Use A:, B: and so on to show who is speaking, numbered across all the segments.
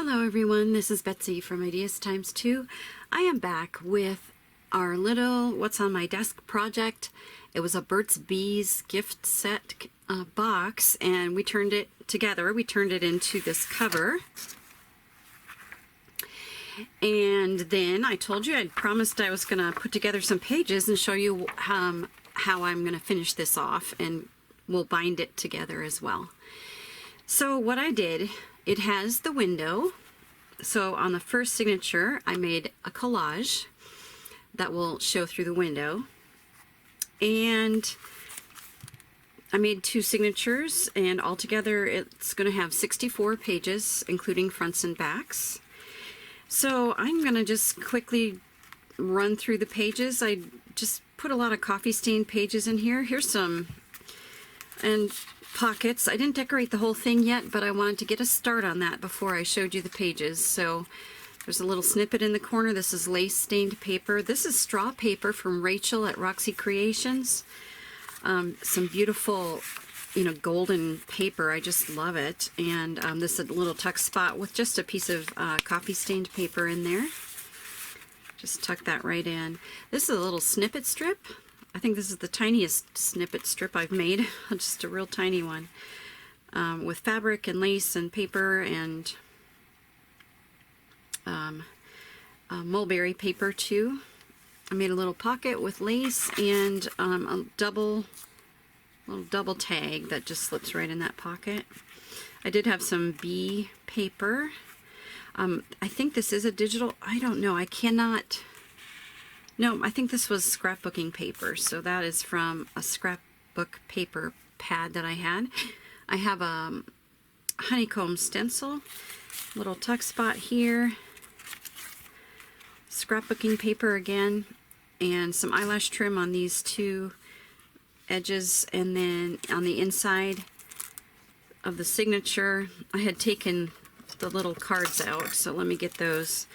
A: Hello everyone, this is Betsy from Ideas Times 2. I am back with our little What's on My Desk project. It was a Burt's Bees gift set box, and we turned it together. We turned it into this cover. And then I told you I'd promised I was going to put together some pages and show you how I'm going to finish this off, and we'll bind it together as well. So what I did, it has the window. So on the first signature, I made a collage that will show through the window. And I made two signatures, and altogether it's going to have 64 pages, including fronts and backs. So I'm going to just quickly run through the pages. I just put a lot of coffee stain pages in here. Here's some, and pockets. I didn't decorate the whole thing yet, but I wanted to get a start on that before I showed you the pages. So there's a little snippet in the corner. This is lace stained paper. This is straw paper from Rachel at Roxy Creations. Some beautiful, golden paper. I just love it. And this is a little tuck spot with just a piece of coffee stained paper in there. Just tuck that right in. This is a little snippet strip. I think this is the tiniest snippet strip I've made, just a real tiny one, with fabric and lace and paper and mulberry paper too. I made a little pocket with lace and a little double tag that just slips right in that pocket. I did have some bee paper. I think this is a digital, I don't know, I cannot... No, I think this was scrapbooking paper, so that is from a scrapbook paper pad that I had. I have a honeycomb stencil, little tuck spot here, scrapbooking paper again, and some eyelash trim on these two edges, and then on the inside of the signature, I had taken the little cards out, so let me get those.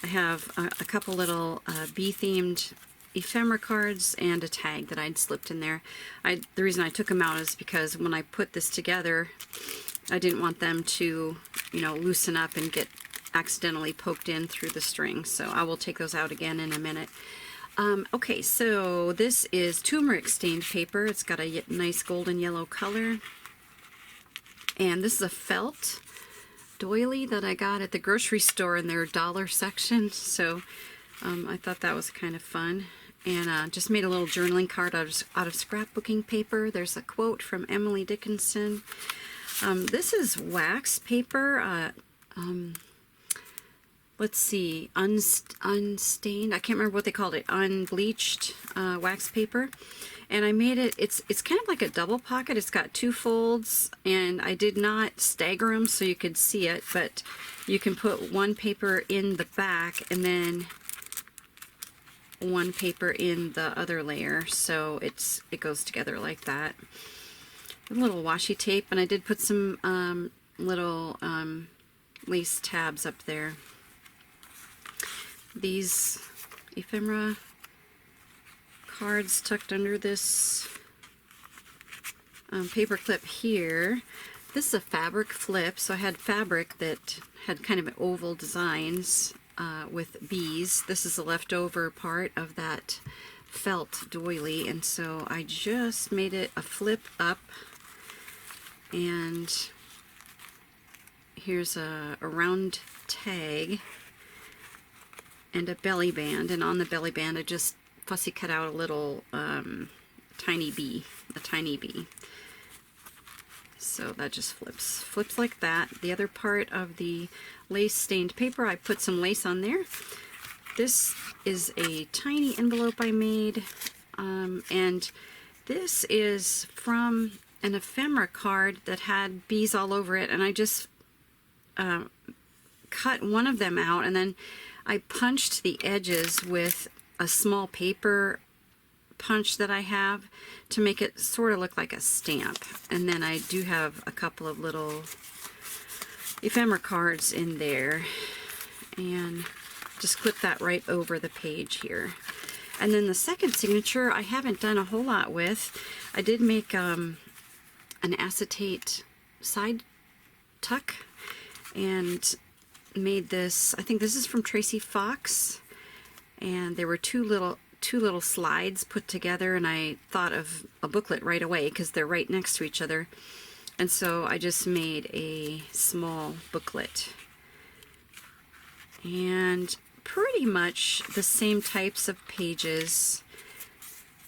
A: I have a couple little bee-themed ephemera cards and a tag that I'd slipped in there. The reason I took them out is because when I put this together, I didn't want them to, loosen up and get accidentally poked in through the string. So I will take those out again in a minute. Okay, so this is turmeric stained paper. It's got a nice golden yellow color. And this is a felt doily that I got at the grocery store in their dollar section, so I thought that was kind of fun. And just made a little journaling card out of scrapbooking paper. There's a quote from Emily Dickinson. This is wax paper. Let's see, unstained. I can't remember what they called it. Unbleached wax paper. And I made it, it's kind of like a double pocket. It's got two folds, and I did not stagger them so you could see it, but you can put one paper in the back and then one paper in the other layer, so it goes together like that. A little washi tape, and I did put some little lace tabs up there. These ephemera cards tucked under this paper clip here. This is a fabric flip, so I had fabric that had kind of oval designs with bees. This is the leftover part of that felt doily, and so I just made it a flip up, and here's a round tag and a belly band, and on the belly band I just fussy cut out a little tiny bee, a tiny bee. So that just flips like that. The other part of the lace stained paper, I put some lace on there. This is a tiny envelope I made, and this is from an ephemera card that had bees all over it, and I just cut one of them out, and then I punched the edges with a small paper punch that I have to make it sort of look like a stamp. And then I do have a couple of little ephemera cards in there, and just clip that right over the page here. And then the second signature I haven't done a whole lot with. I did make an acetate side tuck, and made this, I think this is from Tracy Fox, and there were two little slides put together, and I thought of a booklet right away because they're right next to each other. And so I just made a small booklet. And pretty much the same types of pages.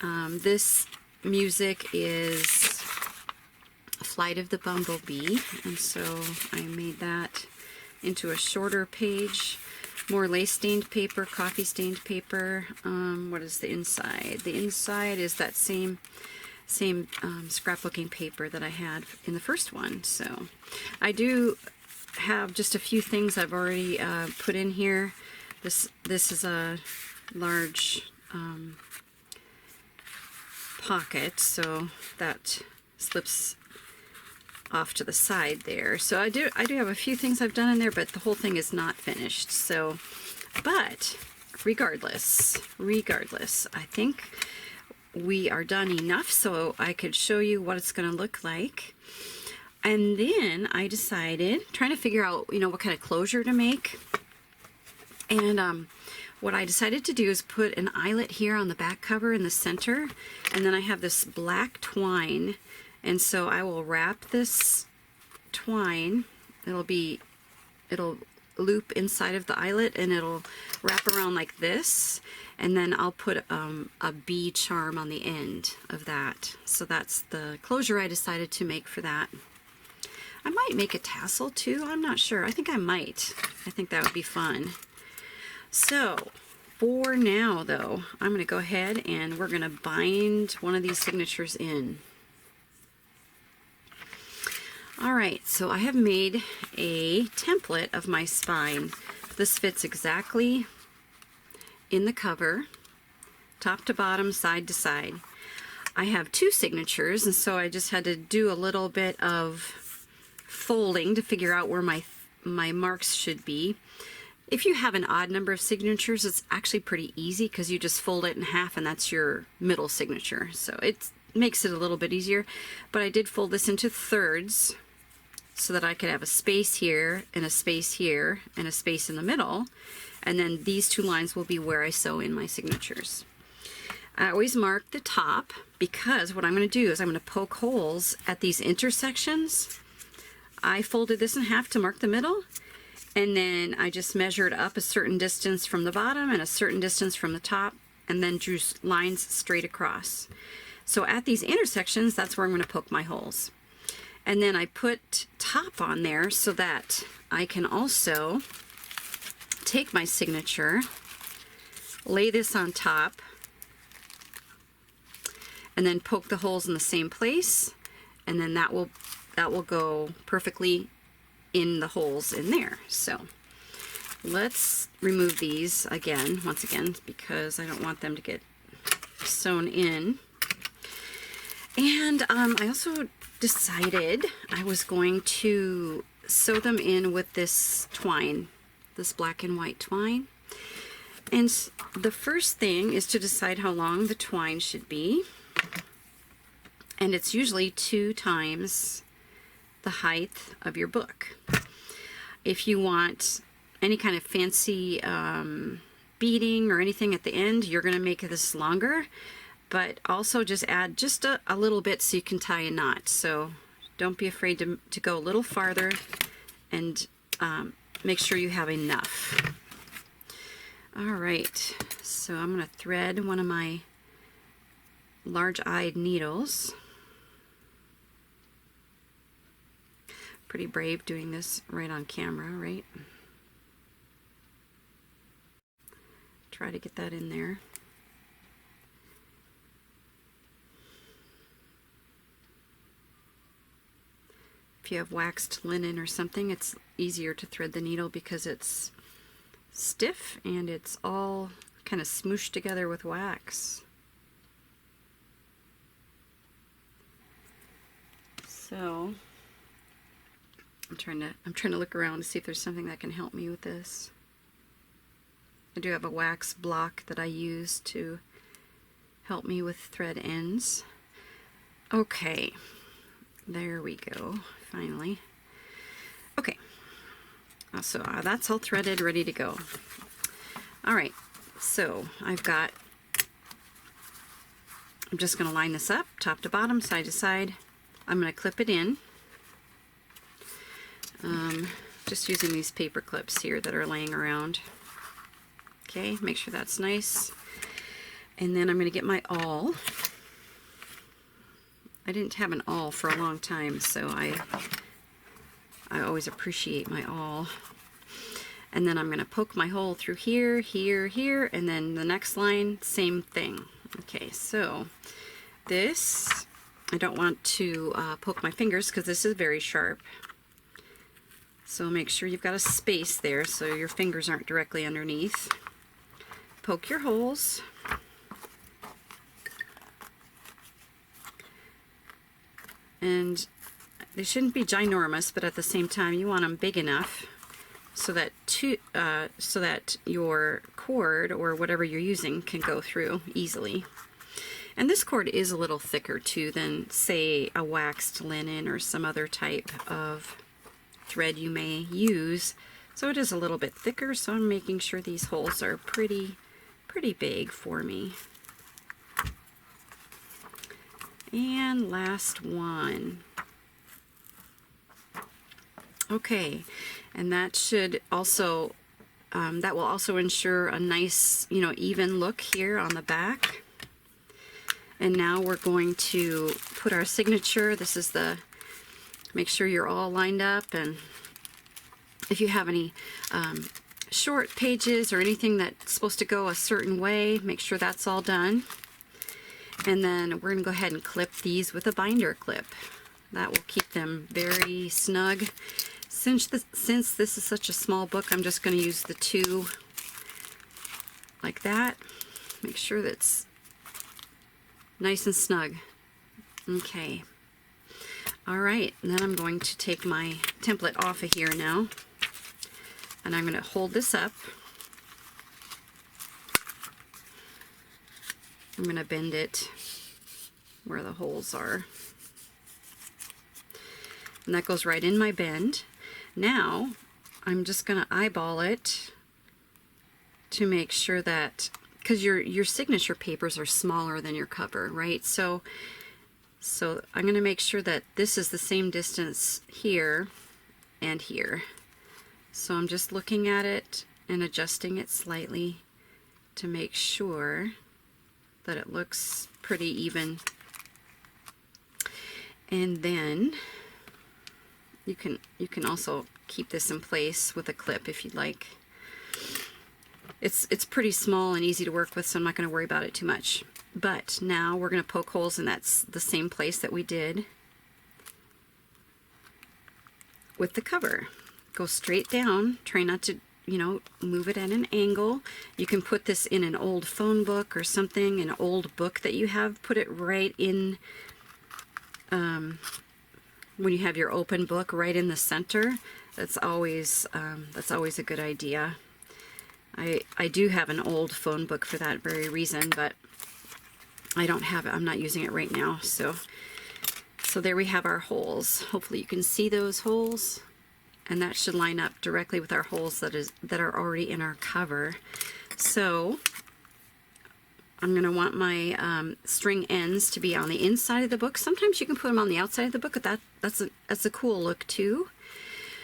A: This music is Flight of the Bumblebee, and so I made that into a shorter page. More lace stained paper, coffee stained paper. What is the inside? The inside is that same scrapbooking paper that I had in the first one. So I do have just a few things I've already put in here. This is a large pocket, so that slips off to the side there. So I do have a few things I've done in there, but the whole thing is not finished. So, but regardless, I think we are done enough so I could show you what it's going to look like. And then I decided, trying to figure out, what kind of closure to make. And what I decided to do is put an eyelet here on the back cover in the center, and then I have this black twine, and so I will wrap this twine. It'll loop inside of the eyelet, and it'll wrap around like this, and then I'll put a bee charm on the end of that. So that's the closure I decided to make for that. I might make a tassel too, I'm not sure. I think I might. I think that would be fun. So for now though, I'm going to go ahead and we're going to bind one of these signatures in. Alright, so I have made a template of my spine. This fits exactly in the cover, top to bottom, side to side. I have two signatures, and so I just had to do a little bit of folding to figure out where my marks should be. If you have an odd number of signatures, it's actually pretty easy because you just fold it in half and that's your middle signature. So it makes it a little bit easier. But I did fold this into thirds so that I could have a space here and a space here and a space in the middle. And then these two lines will be where I sew in my signatures. I always mark the top because what I'm going to do is I'm going to poke holes at these intersections. I folded this in half to mark the middle, and then I just measured up a certain distance from the bottom and a certain distance from the top, and then drew lines straight across. So at these intersections, that's where I'm going to poke my holes. And then I put top on there so that I can also take my signature, lay this on top, and then poke the holes in the same place, and then that will go perfectly in the holes in there. So let's remove these once again, because I don't want them to get sewn in. And I also decided I was going to sew them in with this twine, this black and white twine. And the first thing is to decide how long the twine should be. And it's usually 2 times the height of your book. If you want any kind of fancy beading or anything at the end, you're going to make this longer, but also just add just a little bit so you can tie a knot. So don't be afraid to go a little farther, and make sure you have enough. Alright, so I'm going to thread one of my large-eyed needles. Pretty brave doing this right on camera, right? Try to get that in there. If you have waxed linen or something, it's easier to thread the needle because it's stiff and it's all kind of smooshed together with wax. So I'm trying to look around to see if there's something that can help me with this. I do have a wax block that I use to help me with thread ends. Okay, there we go, finally. Okay, So that's all threaded, ready to go. All right, so I'm just going to line this up, top to bottom, side to side. I'm going to clip it in. Just using these paper clips here that are laying around. Okay, make sure that's nice. And then I'm going to get my awl. I didn't have an awl for a long time, so I always appreciate my awl. And then I'm going to poke my hole through here, here, here, and then the next line, same thing. Okay, so this, I don't want to poke my fingers because this is very sharp. So make sure you've got a space there so your fingers aren't directly underneath. Poke your holes. And they shouldn't be ginormous, but at the same time you want them big enough so that your cord or whatever you're using can go through easily. And this cord is a little thicker too than, say, a waxed linen or some other type of thread you may use. So it is a little bit thicker, so I'm making sure these holes are pretty big for me. And last one. Okay, and that should also, that will also ensure a nice, even look here on the back. And now we're going to put our signature. This is make sure you're all lined up, and if you have any short pages or anything that's supposed to go a certain way, make sure that's all done. And then we're going to go ahead and clip these with a binder clip. That will keep them very snug. Since this is such a small book, I'm just going to use the two like that. Make sure that's nice and snug. Okay. All right, and then I'm going to take my template off of here now, and I'm going to hold this up. I'm going to bend it where the holes are. And that goes right in my bend. Now, I'm just going to eyeball it to make sure that, because your signature papers are smaller than your cover, right? So I'm going to make sure that this is the same distance here and here. So I'm just looking at it and adjusting it slightly to make sure that it looks pretty even. And then you can also keep this in place with a clip if you'd like. It's pretty small and easy to work with, so I'm not going to worry about it too much. But now we're going to poke holes, and that's the same place that we did with the cover. Go straight down. Try not to, move it at an angle. You can put this in an old phone book or something, an old book that you have. Put it right in, when you have your open book, right in the center. That's always a good idea. I do have an old phone book for that very reason, but I don't have it. I'm not using it right now. So there we have our holes. Hopefully you can see those holes, and that should line up directly with our holes that are already in our cover. So I'm going to want my string ends to be on the inside of the book. Sometimes you can put them on the outside of the book, but that's a cool look too.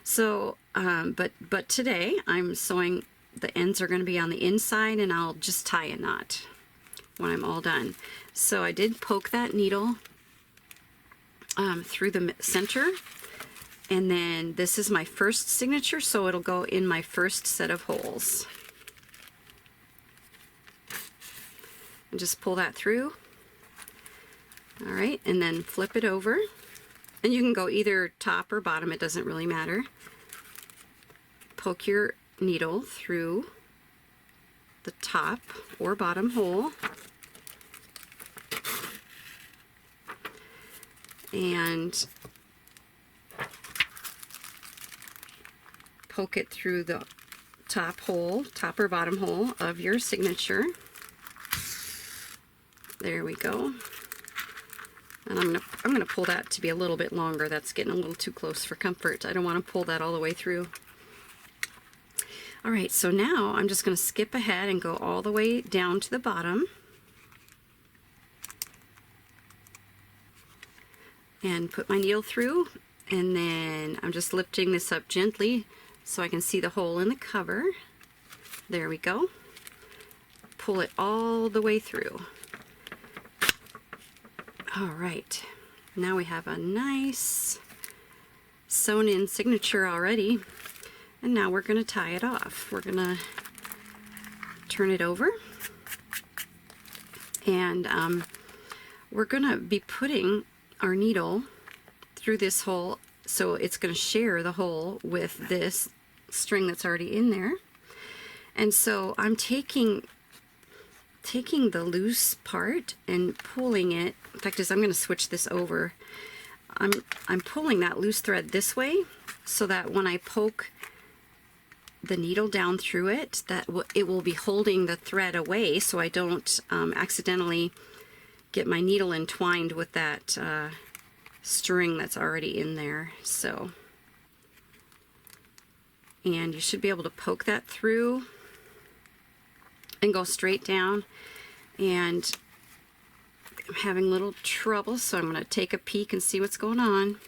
A: So, but today I'm sewing. The ends are going to be on the inside, and I'll just tie a knot when I'm all done. So I did poke that needle through the center, and then this is my first signature, so it'll go in my first set of holes. And just pull that through. All right, and then flip it over, and you can go either top or bottom, it doesn't really matter. Poke your needle through the top or bottom hole, and poke it through the top or bottom hole of your signature. There we go. And I'm gonna pull that to be a little bit longer. That's getting a little too close for comfort. I don't want to pull that all the way through. All right, so now I'm just going to skip ahead and go all the way down to the bottom. And put my needle through, and then I'm just lifting this up gently so I can see the hole in the cover. There we go. Pull it all the way through. All right, now we have a nice sewn in signature already, and now we're going to tie it off. We're going to turn it over, and we're going to be putting our needle through this hole, so it's going to share the hole with this string that's already in there. And so I'm taking the loose part and pulling it. In fact, I'm going to switch this over. I'm pulling that loose thread this way so that when I poke the needle down through it, it will be holding the thread away so I don't accidentally get my needle entwined with that string that's already in there. So, and you should be able to poke that through and go straight down. And I'm having a little trouble, so I'm going to take a peek and see what's going on.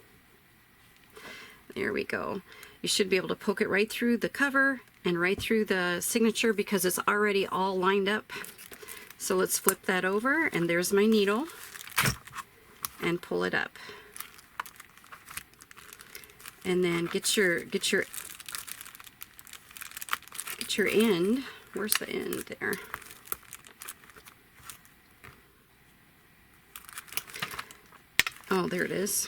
A: There we go. You should be able to poke it right through the cover and right through the signature because it's already all lined up. So let's flip that over, and there's my needle, and pull it up. And then get your end. Where's the end there? Oh, there it is.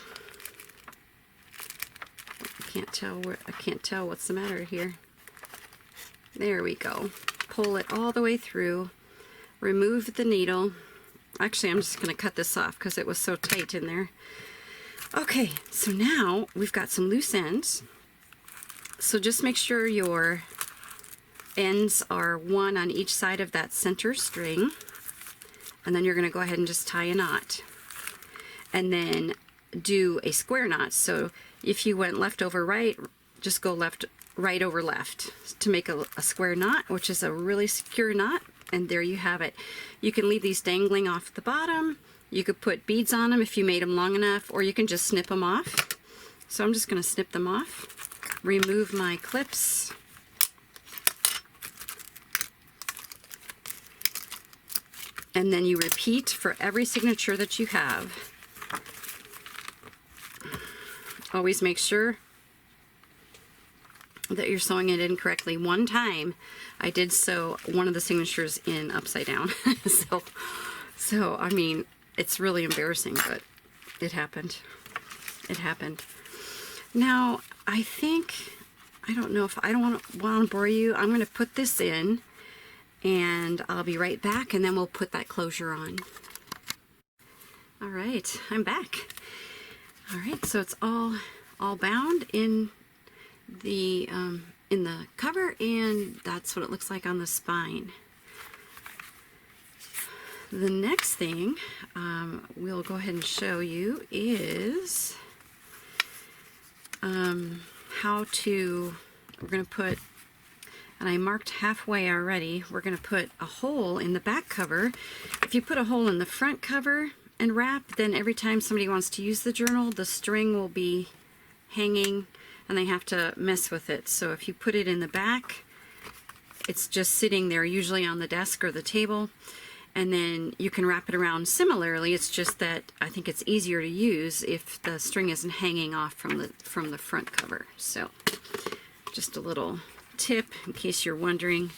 A: I can't tell what's the matter here. There we go. Pull it all the way through. Remove the needle. Actually, I'm just going to cut this off because it was so tight in there. Okay, so now we've got some loose ends. So just make sure your ends are one on each side of that center string. And then you're going to go ahead and just tie a knot. And then do a square knot. So if you went left over right, just go right over left to make a square knot, which is a really secure knot. And there you have it. You can leave these dangling off the bottom. You could put beads on them if you made them long enough, or you can just snip them off. So I'm just going to snip them off. Remove my clips. And then you repeat for every signature that you have. Always make sure that you're sewing it in correctly. One time I did sew one of the signatures in upside down. so I mean, it's really embarrassing, but it happened. It happened. Now, I don't know if I don't want to bore you. I'm going to put this in, and I'll be right back, and then we'll put that closure on. All right, I'm back. All right, so it's all bound in the cover, and that's what it looks like on the spine. The next thing we'll go ahead and show you is how to, we're going to put, and I marked halfway already, we're going to put a hole in the back cover. If you put a hole in the front cover and wrap, then every time somebody wants to use the journal, the string will be hanging and they have to mess with it. So if you put it in the back, it's just sitting there, usually on the desk or the table, and then you can wrap it around similarly. It's just that I think it's easier to use if the string isn't hanging off from the front cover. So just a little tip in case you're wondering.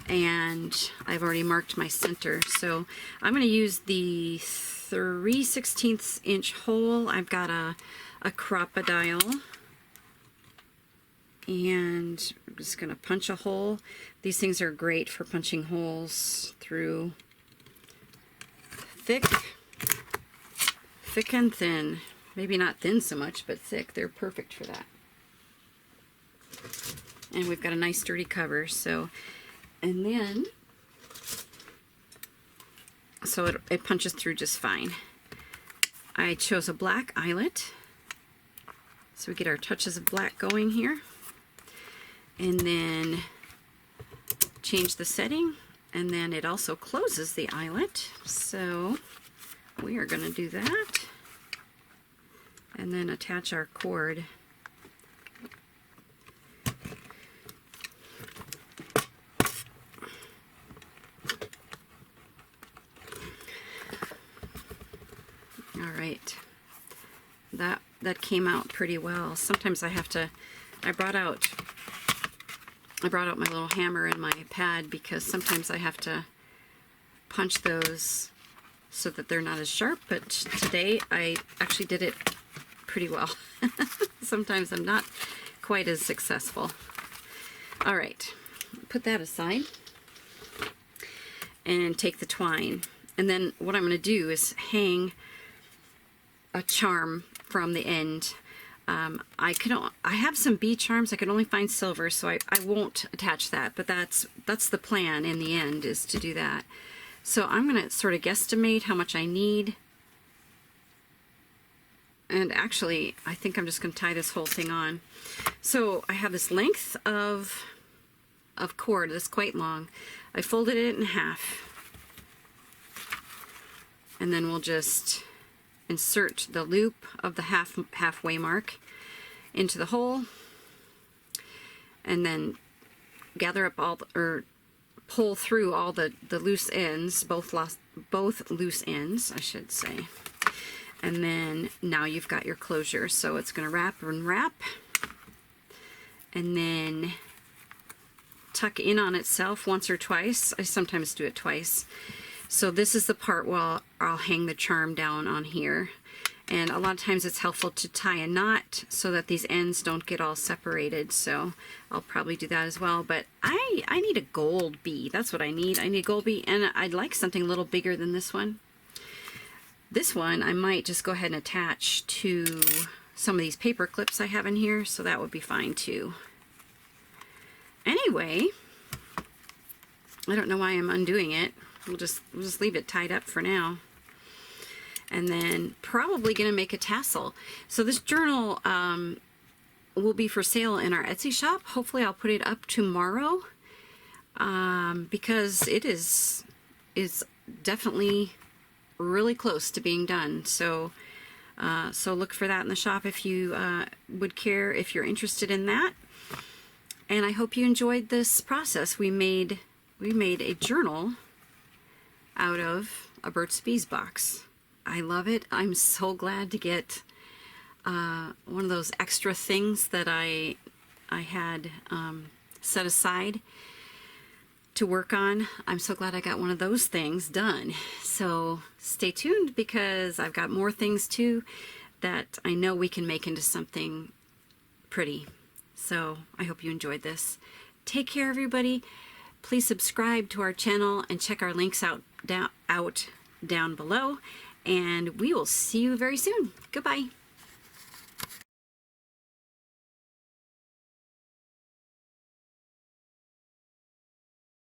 A: And I've already marked my center, so I'm going to use the 3/16 inch hole. I've got a crocodile, and I'm just going to punch a hole. These things are great for punching holes through thick and thin. Maybe not thin so much, but thick. They're perfect for that. And we've got a nice sturdy cover, so, and then, so it punches through just fine. I chose a black eyelet, so we get our touches of black going here. And then change the setting, and then it also closes the eyelet. So we are going to do that, and then attach our cord. All right, that came out pretty well. Sometimes I have to, I brought out my little hammer and my pad because sometimes I have to punch those so that they're not as sharp, but today I actually did it pretty well. Sometimes I'm not quite as successful. All right, put that aside and take the twine. And then what I'm going to do is hang a charm from the end. I have some bead charms. I could only find silver, so I won't attach that, but that's the plan in the end, is to do that. So I'm going to sort of guesstimate how much I need. And actually, I think I'm just going to tie this whole thing on. So I have this length of cord that's quite long. I folded it in half. And then we'll just insert the loop of the halfway mark into the hole, and then gather up or pull through all the loose ends, both loose ends, I should say. And then now you've got your closure. So it's going to wrap and wrap, and then tuck in on itself once or twice. I sometimes do it twice. So this is the part where I'll hang the charm down on here. And a lot of times it's helpful to tie a knot so that these ends don't get all separated. So I'll probably do that as well. But I need a gold bee. That's what I need. I need a gold bee, and I'd like something a little bigger than this one. This one I might just go ahead and attach to some of these paper clips I have in here. So that would be fine too. Anyway, I don't know why I'm undoing it. We'll just leave it tied up for now. And then probably going to make a tassel. So this journal will be for sale in our Etsy shop. Hopefully I'll put it up tomorrow because it is definitely really close to being done. So so look for that in the shop if you would care, if you're interested in that. And I hope you enjoyed this process. We made a journal out of a Burt's Bees box. I love it. I'm so glad to get one of those extra things that I had set aside to work on. I'm so glad I got one of those things done. So stay tuned, because I've got more things too that I know we can make into something pretty. So I hope you enjoyed this. Take care, everybody. Please subscribe to our channel and check our links out down below. And we will see you very soon. Goodbye.